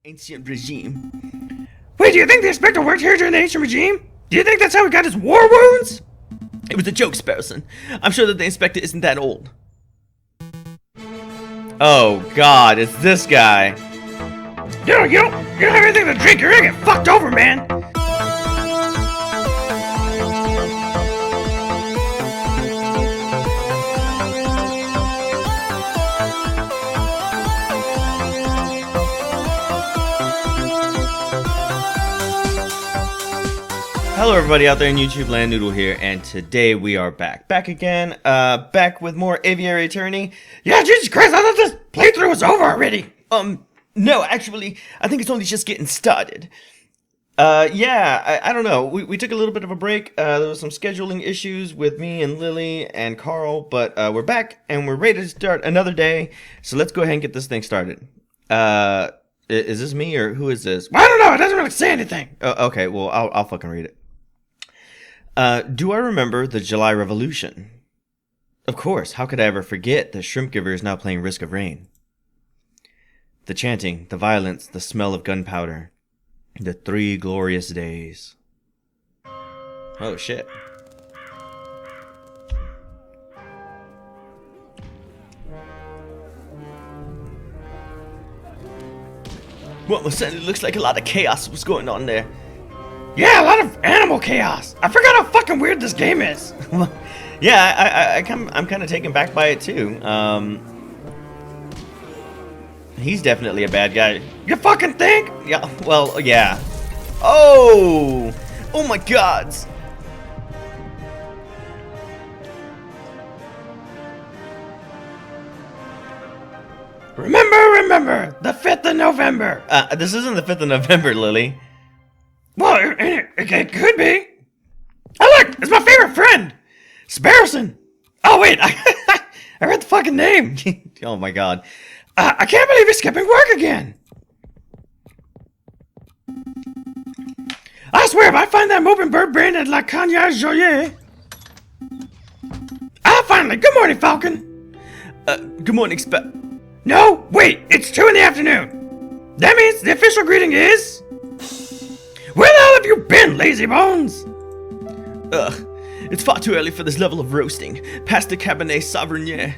Ancient regime. Wait, do you think the inspector worked here during the ancient regime? Do you think that's how he got his war wounds? It was a joke, Sparrowson. I'm sure that the inspector isn't that old. Oh God, it's this guy. You don't have anything to drink. You're gonna get fucked over, man. Hello everybody out there in YouTube land, Noodle here, and today we are back again, back with more Aviary Attorney. Yeah, Jesus Christ, I thought this playthrough was over already. No, actually, I think it's only just getting started. Yeah, I don't know, we took a little bit of a break. There was some scheduling issues with me and Lily and Carl, but we're back and we're ready to start another day, so let's go ahead and get this thing started. Is this me or who is this? Well, I don't know, it doesn't really say anything. Okay, well, I'll fucking read it. Do I remember the July Revolution? Of course, how could I ever forget that Shrimp Giver is now playing Risk of Rain? The chanting, the violence, the smell of gunpowder. The 3 glorious days. Oh shit. Well, it certainly looks like a lot of chaos was going on there. Yeah, a lot of animal chaos. I forgot how fucking weird this game is. Yeah, I'm kind of taken back by it too. He's definitely a bad guy. You fucking think? Yeah. Well, yeah. Oh my God. Remember, the 5th of November. This isn't the 5th of November, Lily. Well, it could be. Oh, look, it's my favorite friend, Sparrowson. Oh, wait, I read the fucking name. Oh, my God. I can't believe he's skipping work again. I swear, if I find that moving bird brain at La Cagnard Joyer. Finally, good morning, Falcon. Good morning, No, wait, it's 2 in the afternoon. That means the official greeting is... Where the hell have you been, lazy bones? It's far too early for this level of roasting. Past the Cabernet Sauvignon.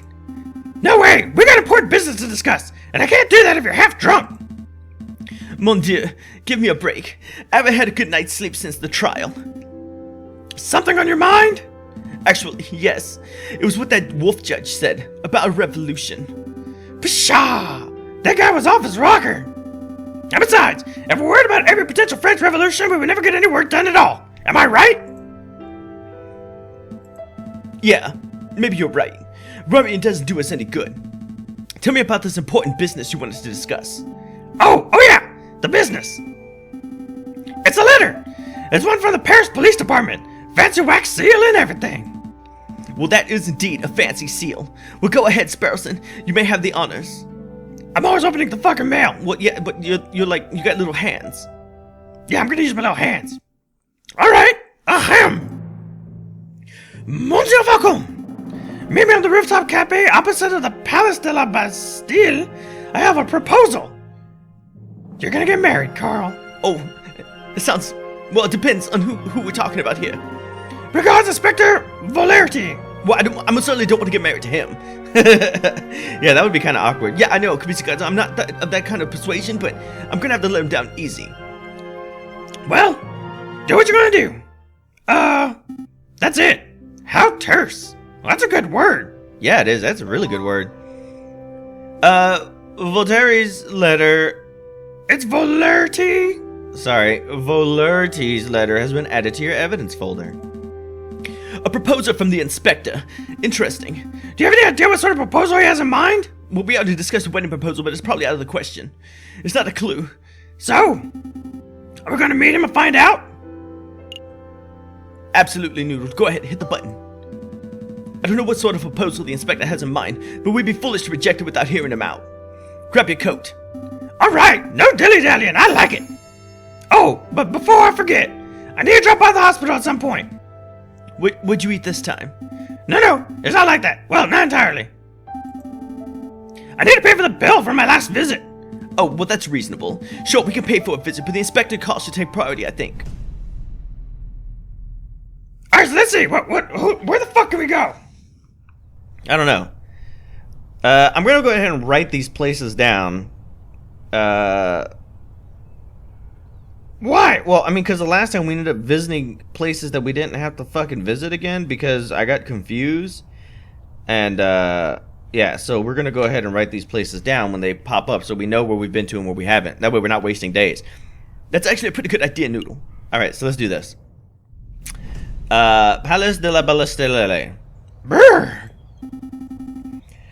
No way, we got important business to discuss, and I can't do that if you're half drunk. Mon Dieu, give me a break. I haven't had a good night's sleep since the trial. Something on your mind? Actually, yes. It was what that wolf judge said about a revolution. Pshaw! That guy was off his rocker. And besides, if we're worried about every potential French revolution, we would never get any work done at all. Am I right? Yeah, maybe you're right. Worrying doesn't do us any good. Tell me about this important business you want us to discuss. Oh yeah, the business. It's a letter. It's one from the Paris Police Department. Fancy wax seal and everything. Well, that is indeed a fancy seal. Well, go ahead, Sparrowson. You may have the honors. I'm always opening the fucking mail. Well, yeah, but you're like, you got little hands. Yeah, I'm gonna use my little hands. Alright, ahem. Monsieur Falcon, meet me on the rooftop cafe opposite of the Palace de la Bastille. I have a proposal. You're gonna get married, Carl. Oh, it sounds, well, it depends on who we're talking about here. Regards, Inspector Volerty. Well, I most certainly don't want to get married to him. Yeah, that would be kind of awkward. Yeah, I know, because I'm not of that kind of persuasion, but I'm gonna have to let him down easy. Well, do what you're gonna do. That's it. How terse. Well, that's a good word. Yeah, it is. That's a really good word. Voltaire's letter. It's Volerty. Sorry, Volerty's letter has been added to your evidence folder. A proposal from the inspector. Interesting. Do you have any idea what sort of proposal he has in mind? We'll be able to discuss the wedding proposal, but it's probably out of the question. It's not a clue. So, are we going to meet him and find out? Absolutely, Noodle. Go ahead, hit the button. I don't know what sort of proposal the inspector has in mind, but we'd be foolish to reject it without hearing him out. Grab your coat. Alright, no dilly-dallying, I like it. Oh, but before I forget, I need to drop by the hospital at some point. What'd you eat this time? No, it's not like that. Well, not entirely. I need to pay for the bill for my last visit. Oh, well, that's reasonable. Sure, we can pay for a visit, but the inspector cost should take priority, I think. Alright, so let's see. Where the fuck can we go? I don't know. I'm gonna go ahead and write these places down. Why? Well, I mean, because the last time we ended up visiting places that we didn't have to fucking visit again because I got confused. And, yeah, so we're gonna go ahead and write these places down when they pop up so we know where we've been to and where we haven't. That way we're not wasting days. That's actually a pretty good idea, Noodle. Alright, so let's do this. Palace de la Ballestelle. Brr.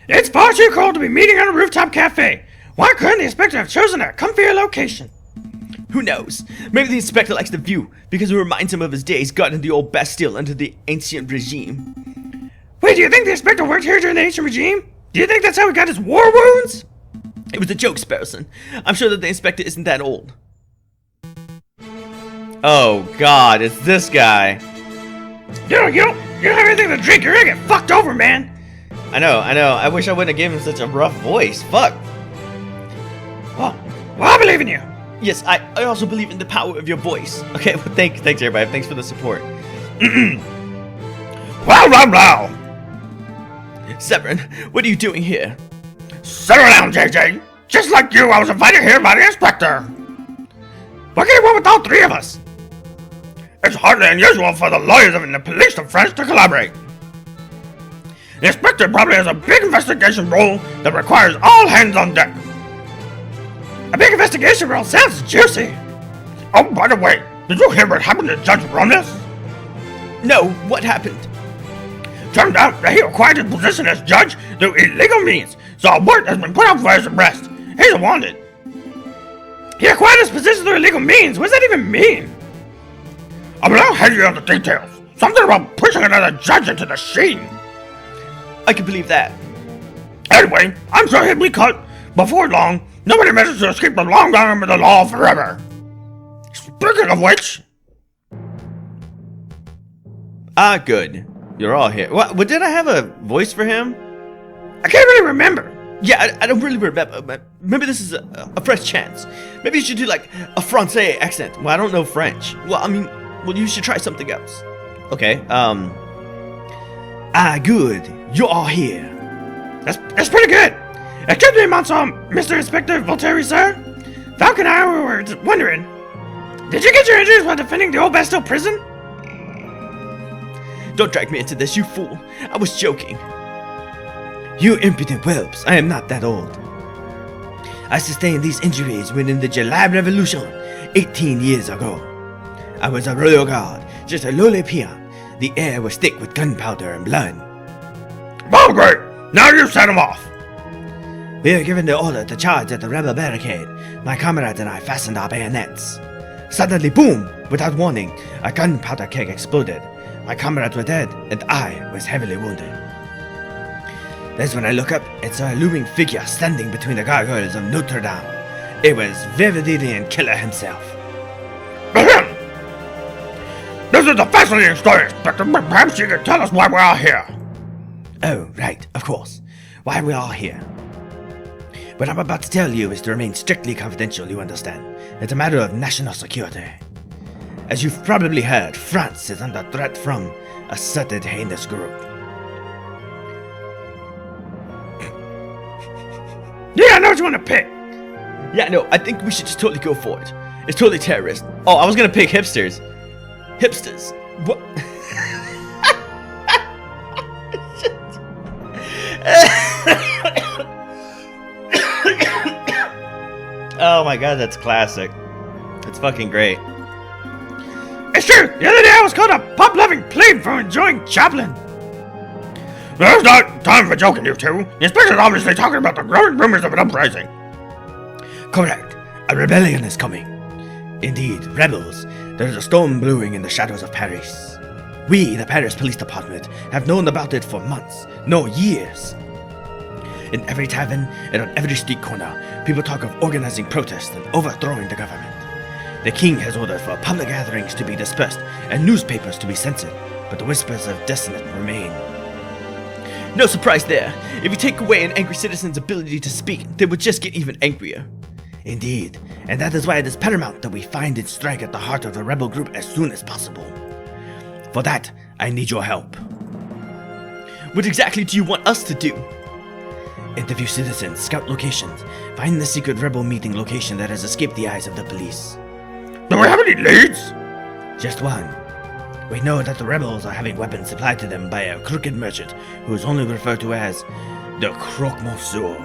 It's far too cold to be meeting on a rooftop cafe. Why couldn't the inspector have chosen a comfier location? Who knows? Maybe the inspector likes the view because it reminds him of his days guarding the old Bastille under the ancient regime. Wait, do you think the inspector worked here during the ancient regime? Do you think that's how he got his war wounds? It was a joke, Sparrowson. I'm sure that the inspector isn't that old. Oh God, it's this guy. You don't have anything to drink. You're gonna get fucked over, man. I know. I wish I wouldn't have given him such a rough voice. Fuck. Well, I believe in you. Yes, I also believe in the power of your voice. Okay, well, thanks everybody. Thanks for the support. Well. Severin, what are you doing here? Settle down, JJ. Just like you, I was invited here by the inspector. What can he want with all three of us? It's hardly unusual for the lawyers and the police of France to collaborate. The inspector probably has a big investigation role that requires all hands on deck. A big investigation role sounds juicy. Oh, by the way, did you hear what happened to Judge Ronas? No, what happened? Turned out that he acquired his position as judge through illegal means, so a warrant has been put out for his arrest. He's wanted. He acquired his position through illegal means? What does that even mean? I'm not heavy on the details. Something about pushing another judge into the sheen. I can believe that. Anyway, I'm sure he'll be cut. Before long, nobody manages to escape the long arm of the law forever. Speaking of which... Ah, good. You're all here. What, did I have a voice for him? I can't really remember. Yeah, I don't really remember, but maybe this is a fresh chance. Maybe you should do like a Francais accent. Well, I don't know French. Well, you should try something else. Okay, Ah, good. You're all here. That's pretty good. Excuse me, Mr. Inspector Voltaire, sir. Falcon and I were wondering, did you get your injuries while defending the old Bastille prison? Don't drag me into this, you fool. I was joking. You impudent whelps, I am not that old. I sustained these injuries within the July Revolution 18 years ago. I was a royal guard, just a lowly peon. The air was thick with gunpowder and blood. Oh, great! Now you set him off! We were given the order to charge at the rebel barricade. My comrades and I fastened our bayonets. Suddenly, boom! Without warning, a gunpowder keg exploded. My comrades were dead, and I was heavily wounded. That's when I look up and saw a looming figure standing between the gargoyles of Notre Dame. It was Vividirian Killer himself. This is a fascinating story, Inspector, but perhaps you can tell us why we're all here. Oh, right, of course. Why we're all here. What I'm about to tell you is to remain strictly confidential, you understand. It's a matter of national security. As you've probably heard, France is under threat from a certain heinous group. Yeah, I know what you want to pick. Yeah, no, I think we should just totally go for it. It's totally terrorist. Oh, I was gonna pick hipsters. Hipsters. What? Oh my god, that's classic. It's fucking great. It's true! The other day I was called a pop-loving plebe for enjoying Chaplin. There's not time for joking, you two. The inspector's obviously talking about the growing rumors of an uprising. Correct. A rebellion is coming. Indeed, rebels. There's a storm brewing in the shadows of Paris. We, the Paris Police Department, have known about it for months, no years. In every tavern and on every street corner, people talk of organizing protests and overthrowing the government. The king has ordered for public gatherings to be dispersed and newspapers to be censored, but the whispers of dissent remain. No surprise there. If you take away an angry citizen's ability to speak, they would just get even angrier. Indeed, and that is why it is paramount that we find and strike at the heart of the rebel group as soon as possible. For that, I need your help. What exactly do you want us to do? Interview citizens, scout locations, find the secret rebel meeting location that has escaped the eyes of the police. Do we have any leads? Just one. We know that the rebels are having weapons supplied to them by a crooked merchant who is only referred to as the Croque Monsieur.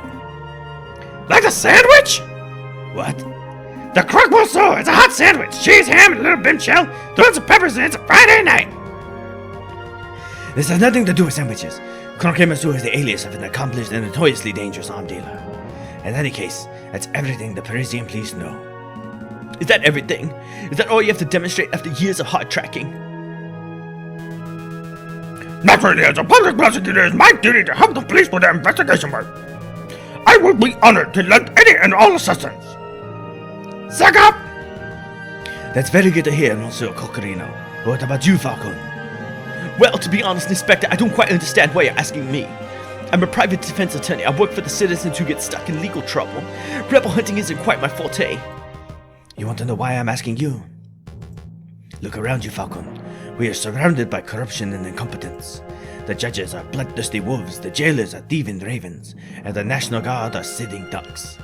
Like a sandwich? What? The Croque Monsieur is a hot sandwich, cheese, ham, and a little bim shell, throw some peppers in. It's a Friday night. This has nothing to do with sandwiches. Croque Monsieur is the alias of an accomplished and notoriously dangerous arms dealer. In any case, that's everything the Parisian police know. Is that everything? Is that all you have to demonstrate after years of hard tracking? Naturally, as a public prosecutor, it is my duty to help the police with their investigation work. I would be honored to lend any and all assistance. Suck up! That's very good to hear, Monsieur Cocorino. What about you, Falcon? Well, to be honest, Inspector, I don't quite understand why you're asking me. I'm a private defense attorney. I work for the citizens who get stuck in legal trouble. Rebel hunting isn't quite my forte. You want to know why I'm asking you? Look around you, Falcon. We are surrounded by corruption and incompetence. The judges are bloodthirsty wolves, the jailers are thieving ravens, and the National Guard are sitting ducks.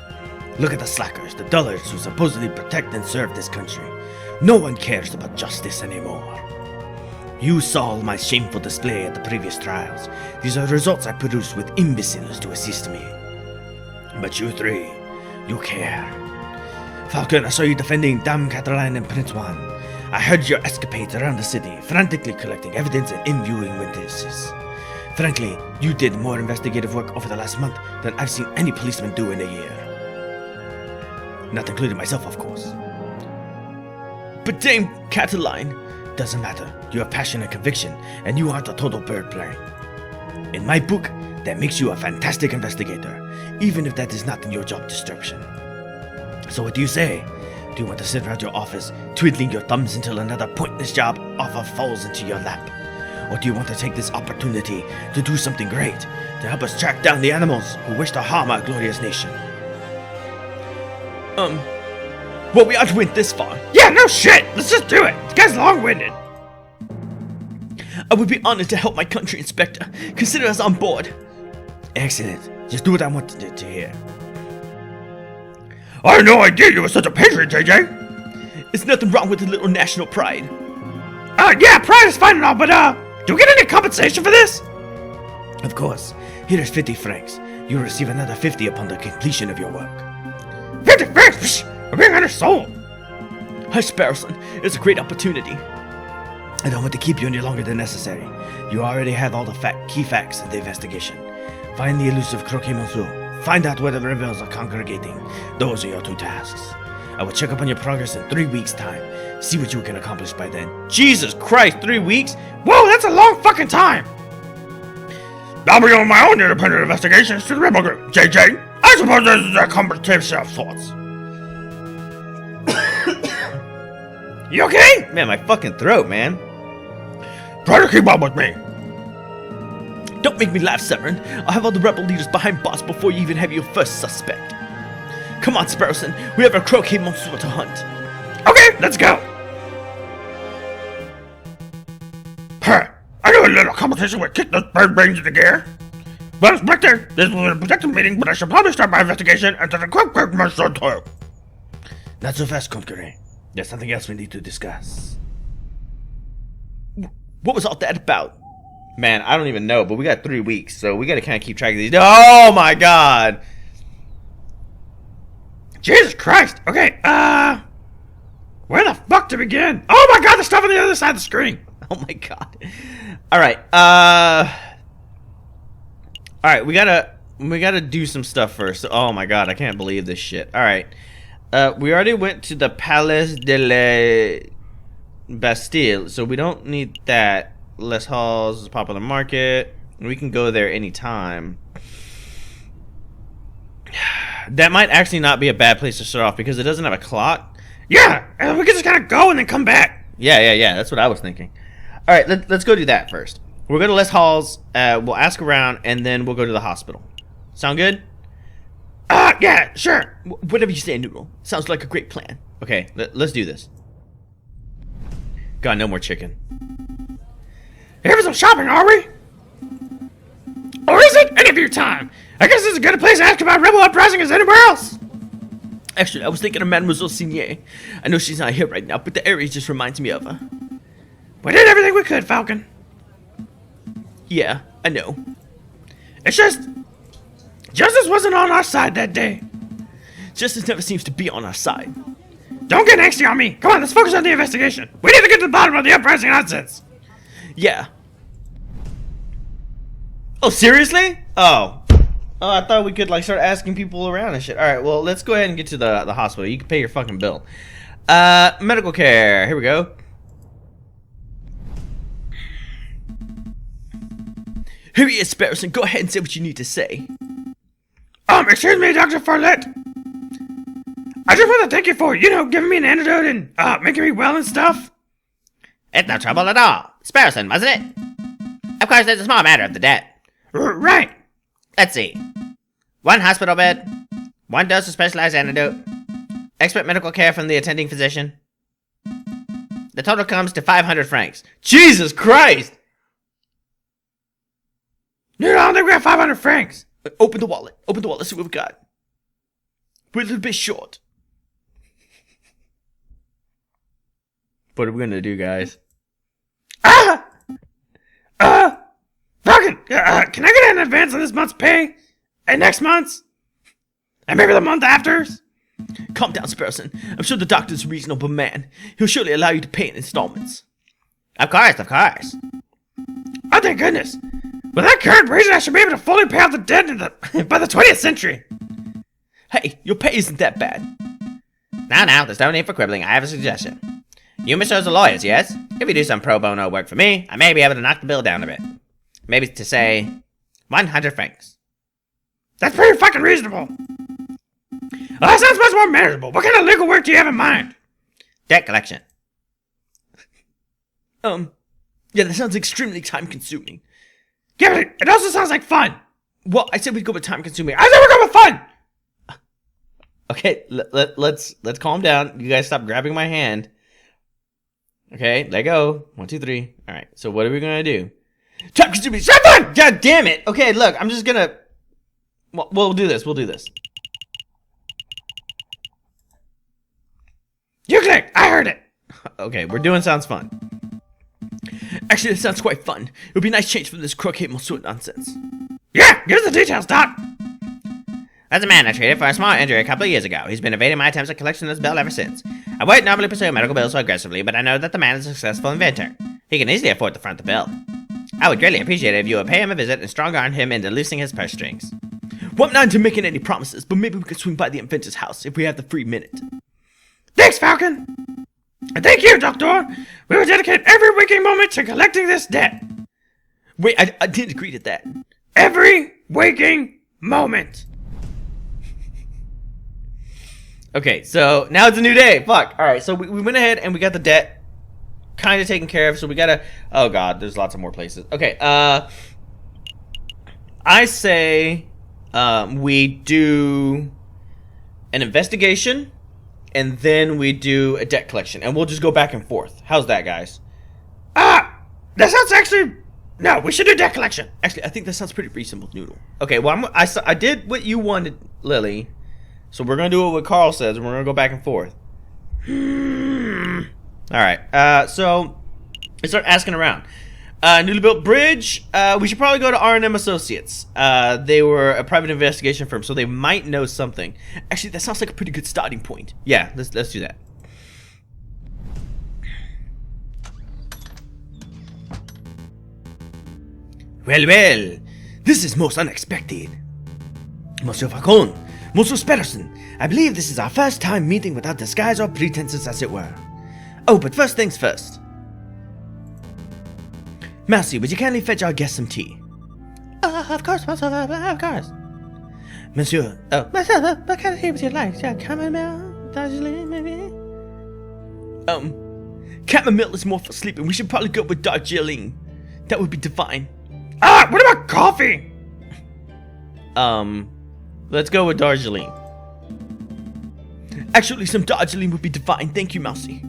Look at the slackers, the dullards who supposedly protect and serve this country. No one cares about justice anymore. You saw my shameful display at the previous trials. These are results I produced with imbeciles to assist me. But you three, you care. Falcon, I saw you defending Dame Cataline and Prince Juan. I heard your escapades around the city, frantically collecting evidence and interviewing witnesses. Frankly, you did more investigative work over the last month than I've seen any policeman do in a year. Not including myself, of course. But Dame Cataline, doesn't matter. You have passion and conviction, and you aren't a total bird brain. In my book, that makes you a fantastic investigator, even if that is not in your job description. So what do you say? Do you want to sit around your office, twiddling your thumbs until another pointless job offer falls into your lap? Or do you want to take this opportunity to do something great, to help us track down the animals who wish to harm our glorious nation? Well, we aren't went this far. Yeah, no shit. Let's just do it. This guy's long-winded. I would be honored to help my country, Inspector. Consider us on board. Excellent. Just do what I wanted to hear. I had no idea you were such a patriot, JJ. There's nothing wrong with a little national pride. Yeah, pride is fine and all, but, do we get any compensation for this? Of course. Here is 50 francs. You will receive another 50 upon the completion of your work. 50 francs? Psh, we're being undersold. Hush, Sparrowson. It's a great opportunity. I don't want to keep you any longer than necessary. You already have all the key facts of the investigation. Find the elusive Croque Monsieur. Find out where the rebels are congregating. Those are your two tasks. I will check up on your progress in 3 weeks' time. See what you can accomplish by then. Jesus Christ, 3 weeks? Whoa, that's a long fucking time! I'll be on my own independent investigations to the rebel group, JJ. I suppose this is a competition of sorts. You okay? Man, my fucking throat, man. Try to keep up with me. Don't make me laugh, Severin. I'll have all the rebel leaders behind bars before you even have your first suspect. Come on, Sparrowson. We have a Croque Monsieur to hunt. Okay, let's go. I knew a little competition would kick those bird brains into gear. Well, Inspector, this was a productive meeting, but I should probably start my investigation into the Croque Monsieur too. Not so fast, Concurrent. There's something else we need to discuss. What was all that about? Man, I don't even know, but we got 3 weeks, so we gotta kind of keep track of these. Oh my god! Jesus Christ! Okay, where the fuck to begin? Oh my god, the stuff on the other side of the screen! Oh my god. Alright, alright, we gotta do some stuff first. Oh my god, I can't believe this shit. Alright. We already went to the Palais de la Bastille, so we don't need that. Les Halls is a popular market. We can go there anytime. That might actually not be a bad place to start off because it doesn't have a clock. Yeah, and we can just kind of go and then come back. Yeah. That's what I was thinking. All right, let's go do that first. We'll go to Les Halls. We'll ask around, and then we'll go to the hospital. Sound good? Yeah, sure. Whatever you say, Noodle. Sounds like a great plan. Okay, let's do this. God, no more chicken. Here for some shopping, are we? Or is it interview time? I guess it's as good a place to ask about Rebel Uprising as anywhere else. Actually, I was thinking of Mademoiselle Signier. I know she's not here right now, but the area just reminds me of her. We did everything we could, Falcon. Yeah, I know. It's just... Justice wasn't on our side that day. Justice never seems to be on our side. Don't get angsty on me. Come on, let's focus on the investigation. We need to get to the bottom of the uprising nonsense. Yeah. Oh, seriously? Oh, I thought we could, like, start asking people around and shit. Alright, well, let's go ahead and get to the hospital. You can pay your fucking bill. Medical care. Here we go. Here he is, Sparrowson. Go ahead and say what you need to say. Excuse me, Dr. Farlett. I just want to thank you for, giving me an antidote and, making me well and stuff. It's no trouble at all. Sparrowson, wasn't it? Of course, there's a small matter of the debt. Right. Let's see. 1 hospital bed, 1 dose of specialized antidote, expert medical care from the attending physician. The total comes to 500 francs. Jesus Christ! Dude, I don't think we have 500 francs. Open the wallet. Open the wallet. See what we've got. We're a little bit short. What are we gonna do, guys? Falcon, can I get an advance on this month's pay? And next month's? And maybe the month after's? Calm down, Sparrowson. I'm sure the doctor's a reasonable man. He'll surely allow you to pay in installments. Of course, of course. Oh, thank goodness. With that current reason, I should be able to fully pay off the debt by the 20th century. Hey, your pay isn't that bad. Now, there's no need for quibbling. I have a suggestion. You messieurs are lawyers, yes? If you do some pro bono work for me, I may be able to knock the bill down a bit. Maybe to say 100 francs. That's pretty fucking reasonable. Well, that sounds much more manageable. What kind of legal work do you have in mind? Debt collection. Yeah, that sounds extremely time-consuming. Yeah, but it also sounds like fun. Well, I said we'd go with time-consuming. I said we're going with fun. Okay, let's calm down. You guys stop grabbing my hand. Okay, let go. 1, 2, 3. All right. So what are we gonna do? Time-consuming. Shut up! God damn it. Okay, look. I'm just gonna. We'll do this. We'll do this. You clicked. I heard it. Okay, we're doing sounds fun. Actually, that sounds quite fun. It would be a nice change from this croquet monsieur nonsense. Yeah, give us the details, Doc. There's a man I treated for a small injury a couple of years ago. He's been evading my attempts at collection of this bill ever since. I wouldn't normally pursue medical bills so aggressively, but I know that the man is a successful inventor. He can easily afford to front the bill. I would greatly appreciate it if you would pay him a visit and strong-arm him into loosening his purse strings. Well, I'm not into making any promises, but maybe we could swing by the inventor's house if we have the free minute. Thanks, Falcon. And thank you, Doctor. We will dedicate every waking moment to collecting this debt. Wait, I didn't agree to that. Every waking moment. Okay, so now it's a new day. Fuck. All right, so we went ahead and we got the debt kind of taken care of. So we gotta. Oh god, there's lots of more places. Okay. I say we do an investigation, and then we do a debt collection, and we'll just go back and forth. How's that, guys? That sounds actually. No, we should do debt collection. Actually, I think that sounds pretty reasonable, Noodle. Okay, well, I did what you wanted, Lily. So we're gonna do what Carl says, and we're gonna go back and forth. All right. So let's start asking around. Newly built bridge. We should probably go to R&M Associates. They were a private investigation firm, so they might know something. Actually, that sounds like a pretty good starting point. Yeah, let's do that. Well, this is most unexpected. Monsieur Falcon, Monsieur Sparrowson, I believe this is our first time meeting without disguise or pretenses, as it were. Oh, but first things first. Mousy, would you kindly fetch our guest some tea? Of course, Monsieur, of course. Monsieur, Monsieur, what kind of tea would you like? Chamomile, Darjeeling, maybe? chamomile is more for sleeping. We should probably go with Darjeeling. That would be divine. What about coffee? Let's go with Darjeeling. Actually, some Darjeeling would be divine. Thank you, Mousy.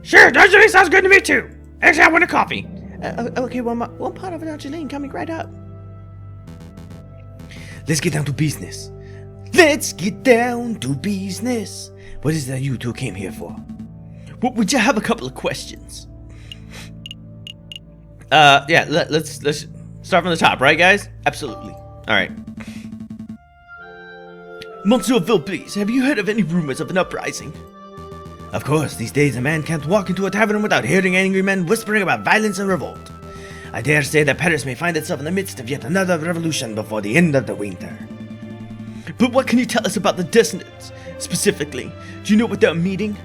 Sure, Darjeeling sounds good to me too. Actually, I want a coffee. Okay, one part of Darjeeling coming right up. Let's get down to business. Let's get down to business. What is that you two came here for? Well, we just have a couple of questions. Yeah, let's start from the top, right, guys? Absolutely. All right. Monsieur Vilbreeze, have you heard of any rumors of an uprising? Of course, these days a man can't walk into a tavern without hearing angry men whispering about violence and revolt. I dare say that Paris may find itself in the midst of yet another revolution before the end of the winter. But what can you tell us about the dissonance? Specifically, do you know what they're meeting?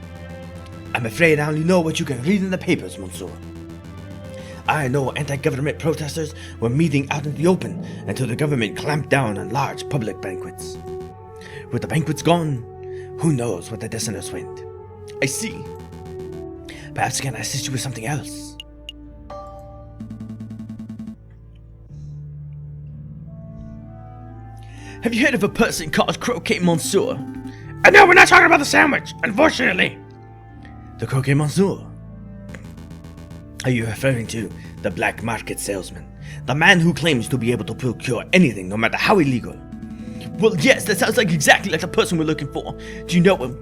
I'm afraid I only know what you can read in the papers, Monsieur. I know anti-government protesters were meeting out in the open until the government clamped down on large public banquets. With the banquets gone, who knows what the dissonance went? I see. Perhaps I can assist you with something else. Have you heard of a person called Croquet Monsieur? No, we're not talking about the sandwich, unfortunately. The Croquet Monsieur? Are you referring to the black market salesman? The man who claims to be able to procure anything, no matter how illegal? Well, yes, that sounds like exactly like the person we're looking for. Do you know him?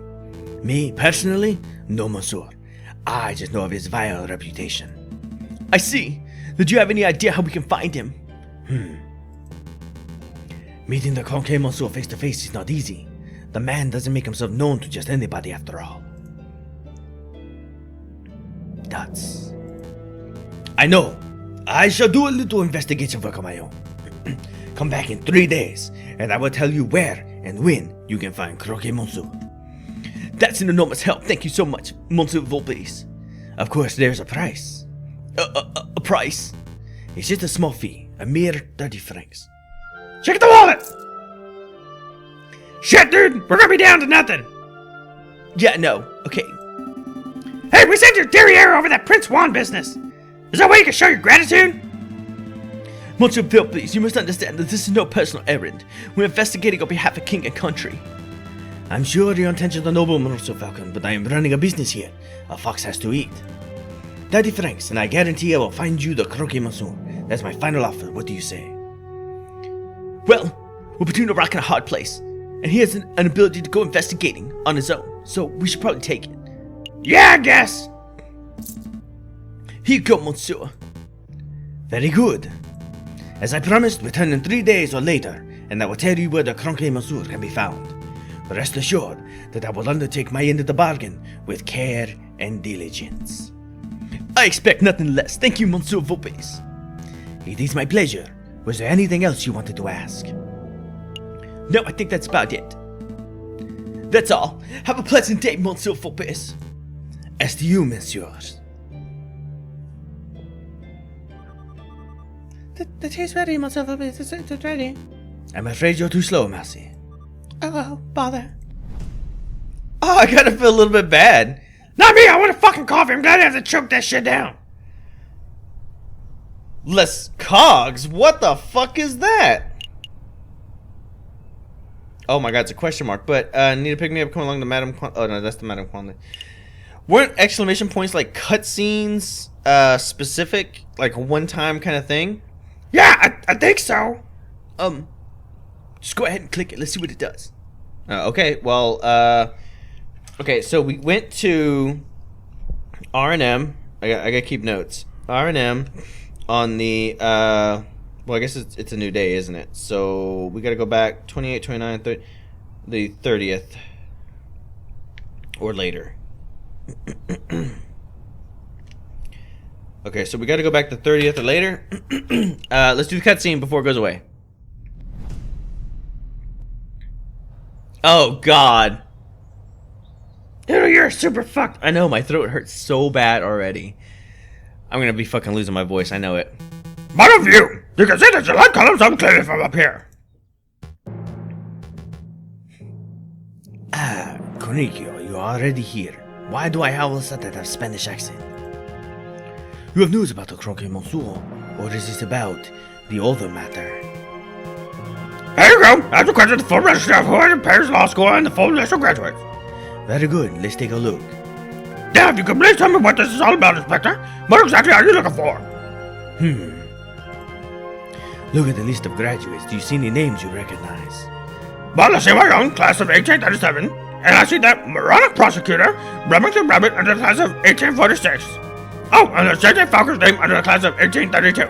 Me, personally? No, Monsieur. I just know of his vile reputation. I see. Did you have any idea how we can find him? Meeting the Croquet Monsieur face to face is not easy. The man doesn't make himself known to just anybody after all. That's... I know. I shall do a little investigation work on my own. Come back in 3 days, and I will tell you where and when you can find Croquet Monsieur. That's an enormous help. Thank you so much, Monsieur Vilbreeze. Of course, there's a price. A price? It's just a small fee, a mere 30 francs. Check the wallet! Shit, dude, we're gonna be down to nothing. Yeah, no, okay. Hey, we sent your derriere over that Prince Juan business. Is there a way you can show your gratitude? Monsieur Vilbreeze, you must understand that this is no personal errand. We're investigating on behalf of king and country. I'm sure your intentions are noble, Monsieur Falcon, but I am running a business here. A fox has to eat. 30 francs, and I guarantee I will find you the Croquet Monsieur. That's my final offer. What do you say? Well, we're between a rock and a hard place, and he has an ability to go investigating on his own, so we should probably take it. Yeah, I guess. Here you go, Monsieur. Very good. As I promised, return in 3 days or later, and I will tell you where the Croquet Monsieur can be found. Rest assured that I will undertake my end of the bargain with care and diligence. I expect nothing less. Thank you, Monsieur Vilbreeze. It is my pleasure. Was there anything else you wanted to ask? No, I think that's about it. That's all. Have a pleasant day, Monsieur Vilbreeze. As to you, messieurs. The tea's ready, Monsieur Vilbreeze. It's ready. I'm afraid you're too slow, Mousy. Oh, bother. Oh, I gotta feel a little bit bad. Not me, I want a fucking coffee. I'm glad I have to choke that shit down. Less cogs? What the fuck is that? Oh my god, it's a question mark. But, need to pick me up, come along to Madame oh no, that's the Madame Quandly. Weren't exclamation points like cutscenes, specific, like a one-time kind of thing? Yeah, I think so. Just go ahead and click it. Let's see what it does. Okay, well, okay, so we went to R&M. I gotta keep notes. R&M on the, well, I guess it's a new day, isn't it? So we gotta go back 28, 29, 30, the 30th. Or later. Okay, so we gotta go back the 30th or later. Let's do the cutscene before it goes away. Oh, God. Dude, you're super fucked. I know, my throat hurts so bad already. I'm gonna be fucking losing my voice, I know it. One of you! You can see that your light colors I'm clearly from up here. Ah, Cornigio, you are already here. Why do I all of a sudden have Spanish accent? You have news about the Croquet Monsieur, or is this about the other matter? Here you go. As requested, the full register of who attended Paris Law School and the full list of graduates. Very good. Let's take a look. Now, if you could please tell me what this is all about, Inspector. What exactly are you looking for? Look at the list of graduates. Do you see any names you recognize? Well, I see my own, class of 1837, and I see that moronic prosecutor, Remington Rabbit, under the class of 1846. Oh, and there's J.J. Falcon's name under the class of 1832.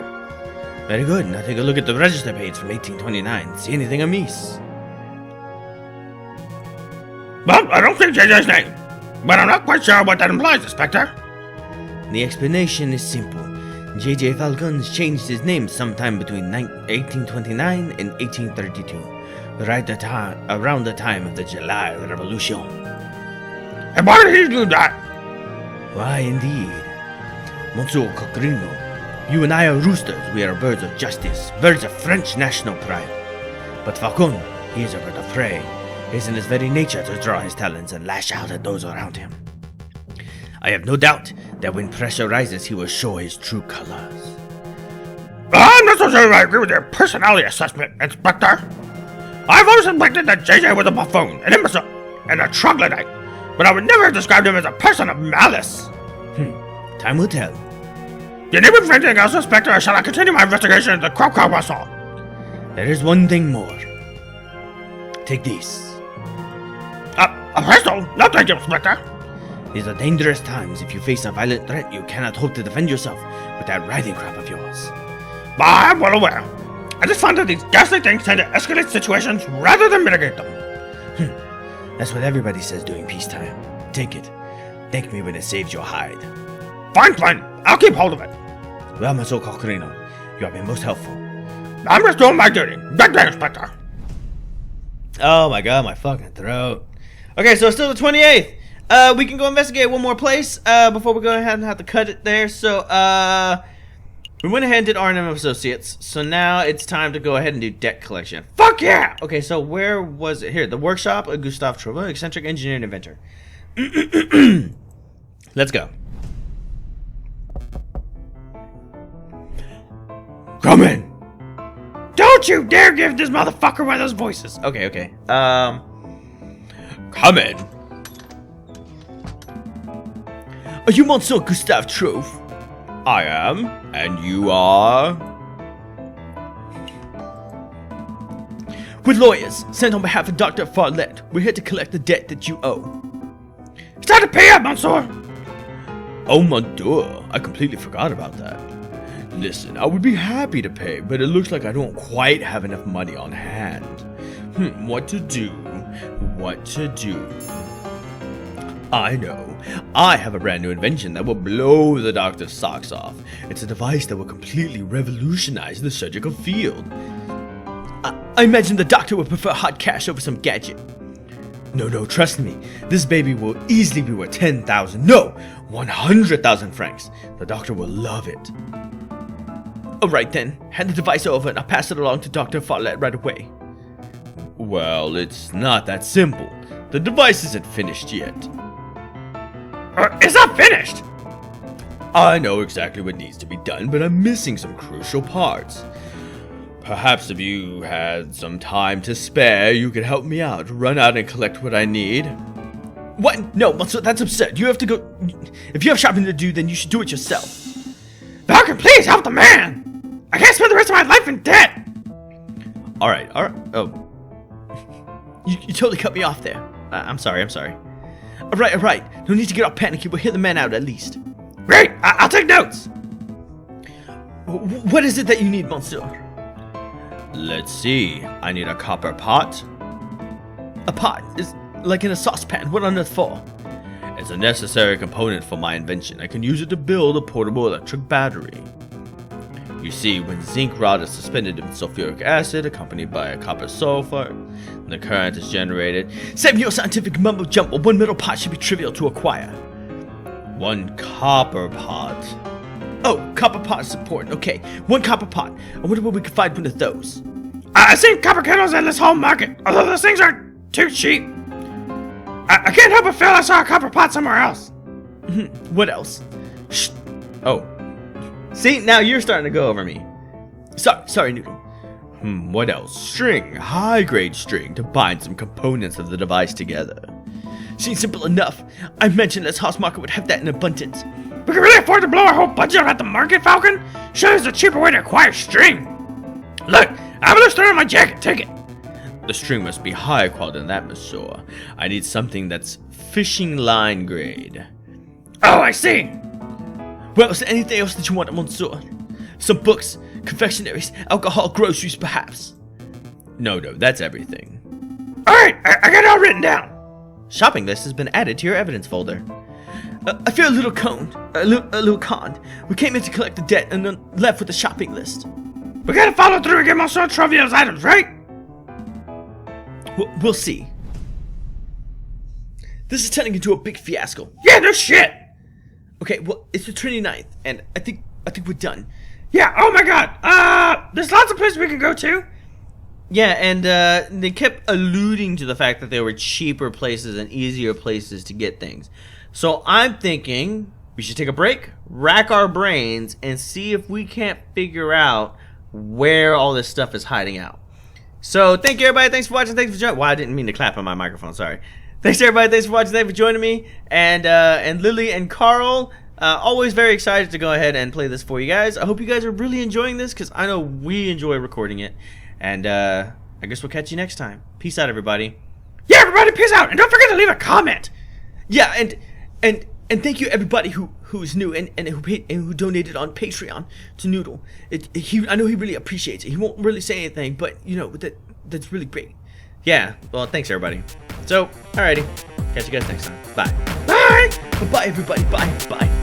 Very good. Now take a look at the register page from 1829. See anything amiss? Well, I don't see J.J.'s name, but I'm not quite sure what that implies, Inspector. The explanation is simple. J.J. Falcons changed his name sometime between 1829 and 1832, around the time of the July Revolution. And why did he do that? Why, indeed. Monsieur Coquerino, you and I are roosters. We are birds of justice, birds of French national pride. But Falcon, he is a bird of prey. It is in his very nature to draw his talons and lash out at those around him. I have no doubt that when pressure rises, he will show his true colors. I'm not so sure I agree with your personality assessment, Inspector. I've always suspected that JJ was a buffoon, an imbecile, and a troglodyte, but I would never have described him as a person of malice. Time will tell. Do you need me for anything else, Inspector, or shall I continue my investigation into the Crow-Crow-Whistle? There is one thing more. Take this. A pistol? No thank you, Inspector. These are dangerous times. If you face a violent threat, you cannot hope to defend yourself with that riding crop of yours. I'm well aware. I just find that these ghastly things tend to escalate situations rather than mitigate them. That's what everybody says during peacetime. Take it. Thank me when it saves your hide. Fine. I'll keep hold of it. Well, Monsieur Coquerino, you have been most helpful. I'm just doing my duty. Good day, Inspector. Oh my god, my fucking throat. Okay, so it's still the 28th. We can go investigate one more place before we go ahead and have to cut it there. So, we went ahead and did R&M Associates. So now it's time to go ahead and do debt collection. Fuck yeah! Okay, so where was it? Here, the workshop of Gustave Trouve, eccentric engineer and inventor. Let's go. Come in. Don't you dare give this motherfucker one of those voices. Okay. Come in. Are you Monsieur Gustave Trouve? I am, and you are? We're lawyers, sent on behalf of Dr. Farlett. We're here to collect the debt that you owe. It's time to pay up, Monsieur. Oh, mon Dieu, I completely forgot about that. Listen, I would be happy to pay, but it looks like I don't quite have enough money on hand. What to do? I know. I have a brand new invention that will blow the doctor's socks off. It's a device that will completely revolutionize the surgical field. I imagine the doctor would prefer hot cash over some gadget. No, trust me. This baby will easily be worth 10,000, no, 100,000 francs. The doctor will love it. Alright then, hand the device over and I'll pass it along to Dr. Follett right away. Well, it's not that simple. The device isn't finished yet. It's not finished! I know exactly what needs to be done, but I'm missing some crucial parts. Perhaps if you had some time to spare, you could help me out, run out and collect what I need. What? No, that's absurd. You have to go... If you have shopping to do, then you should do it yourself. Falcon, please help the man! I can't spend the rest of my life in debt! Alright. Oh. You totally cut me off there. I'm sorry. Alright. No need to get all panicky. We'll hear the man out at least. Great! I'll take notes! What is it that you need, monsieur? Let's see. I need a copper pot. A pot? Is like in a saucepan. What on earth for? It's a necessary component for my invention. I can use it to build a portable electric battery. You see, when zinc rod is suspended in sulfuric acid, accompanied by a copper sulfur, the current is generated. Save me your scientific mumbo jumbo. One metal pot should be trivial to acquire. One copper pot. Oh, copper pot is important. Okay, one copper pot. I wonder where we can find one of those. I've seen copper kettles in this whole market, although those things are too cheap. I can't help but feel I saw a copper pot somewhere else. What else? Shh. Oh. See, now you're starting to go over me. Sorry, Noodle. What else? String, high-grade string, to bind some components of the device together. Seems simple enough. I mentioned this house market would have that in abundance. We can really afford to blow our whole budget at the market, Falcon? Sure, there's a cheaper way to acquire string. Look, I have a little string on my jacket. Take it. The string must be higher quality than that, monsieur. I need something that's fishing line grade. Oh, I see. Well, is there anything else that you want, monsieur? Some books, confectionaries, alcohol, groceries, perhaps? No, that's everything. Alright, I got it all written down. Shopping list has been added to your evidence folder. I feel a little conned. We came in to collect the debt and then left with the shopping list. We gotta follow through and get Monsieur Trovio's items, right? We'll see. This is turning into a big fiasco. Yeah, no shit. Okay, well, it's the 29th, and I think we're done. Yeah, oh my god. There's lots of places we can go to. Yeah, and they kept alluding to the fact that there were cheaper places and easier places to get things. So I'm thinking we should take a break, rack our brains, and see if we can't figure out where all this stuff is hiding out. So thank you, everybody. Thanks for watching. Thanks for joining. Well, I didn't mean to clap on my microphone. Sorry. Thanks, everybody. Thanks for watching. Thanks for joining me. And Lily and Carl, always very excited to go ahead and play this for you guys. I hope you guys are really enjoying this, because I know we enjoy recording it. And I guess we'll catch you next time. Peace out, everybody. Yeah, everybody, peace out. And don't forget to leave a comment. Yeah, and thank you everybody who's new and who donated on Patreon to Noodle. I know he really appreciates it. He won't really say anything, but you know that's really great. Yeah, well, thanks, everybody. So, alrighty. Catch you guys next time. Bye. Bye. Bye, everybody. Bye.